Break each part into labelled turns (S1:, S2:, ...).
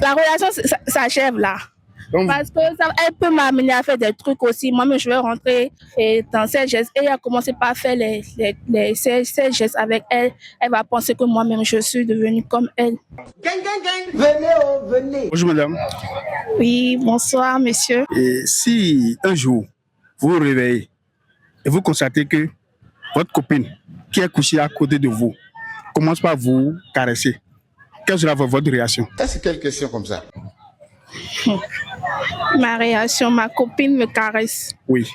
S1: La relation s'achève là. Donc, parce que elle peut m'amener à faire des trucs aussi. Moi-même, je vais rentrer dans ses gestes. Et elle a commencé par faire ses gestes avec elle. Elle va penser que moi-même, je suis devenue comme elle.
S2: Venez. Bonjour madame.
S1: Oui, bonsoir monsieur.
S2: Et si un jour, vous vous réveillez et vous constatez que votre copine qui est couchée à côté de vous commence par vous caresser, quelle sera votre réaction?
S3: Ça, c'est quelle question comme ça?
S1: Ma réaction, ma copine me caresse.
S2: Oui.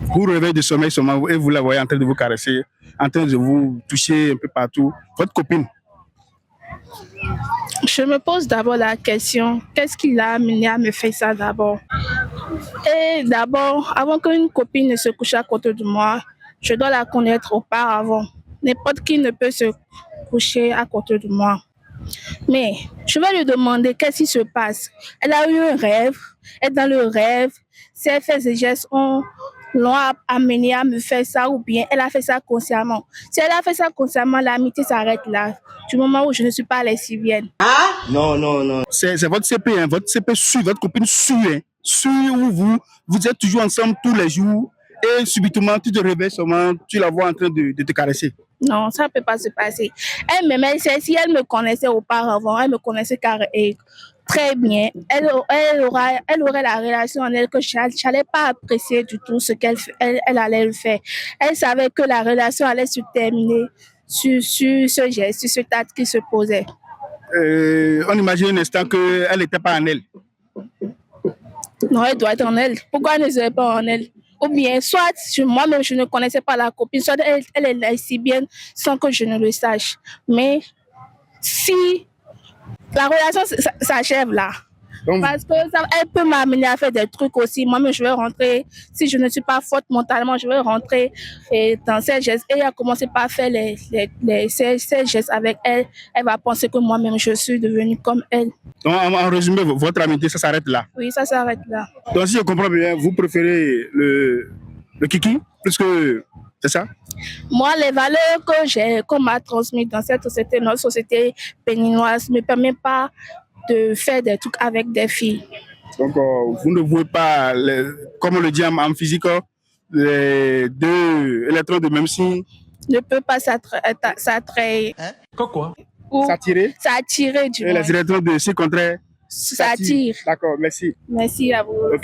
S2: Vous réveillez de sommeil seulement et vous la voyez en train de vous caresser, en train de vous toucher un peu partout. Votre copine.
S1: Je me pose d'abord la question, qu'est-ce qui l'a amené à me faire ça d'abord? Et d'abord, avant qu'une copine ne se couche à côté de moi, je dois la connaître auparavant. N'importe qui ne peut se coucher à côté de moi. Mais je vais lui demander qu'est-ce qui se passe. Elle a eu un rêve, et dans le rêve, si elle fait ses gestes, l'ont amené à me faire ça ou bien elle a fait ça consciemment. Si elle a fait ça consciemment, l'amitié s'arrête là, du moment où je ne suis pas lesbienne.
S3: Ah? Non.
S2: C'est votre CP, hein? Votre CP suit, votre copine suit, hein? Suit où vous êtes toujours ensemble tous les jours et subitement tu te réveilles seulement, tu la vois en train de te caresser.
S1: Non, ça ne peut pas se passer. Elle-même, si elle me connaissait auparavant, elle me connaissait très bien, elle aurait la relation en elle que je n'allais pas apprécier du tout ce qu'elle allait le faire. Elle savait que la relation allait se terminer sur ce geste, sur cet acte qui se posait.
S2: On imagine un instant qu'elle n'était pas en elle.
S1: Non, elle doit être en elle. Pourquoi elle ne serait pas en elle? Ou bien, soit moi-même, je ne connaissais pas la copine, soit elle est lesbienne sans que je ne le sache. Mais si la relation s'achève là, donc, parce qu'elle peut m'amener à faire des trucs aussi. Moi-même, je vais rentrer, si je ne suis pas forte mentalement, je vais rentrer dans ses gestes. Et elle a commencé par faire ses gestes avec elle. Elle va penser que moi-même, je suis devenue comme elle.
S2: Donc, en résumé, votre amitié, ça s'arrête là?
S1: Oui, ça s'arrête là.
S2: Donc, si je comprends bien, vous préférez le kiki plus que... C'est ça?
S1: Moi, les valeurs qu'on m'a transmises dans cette société, notre société béninoise, ne me permettent pas de faire des trucs avec des filles.
S2: Donc, vous ne voulez pas, comme on le dit en physique, les deux électrons de même signe
S1: ne peut pas s'attraire.
S3: Hein? Quoi?
S2: S'attirer?
S1: S'attirer, du moins.
S2: Et les électrons de signe contraire?
S1: S'attirent.
S2: D'accord, merci.
S1: Merci à vous. Okay.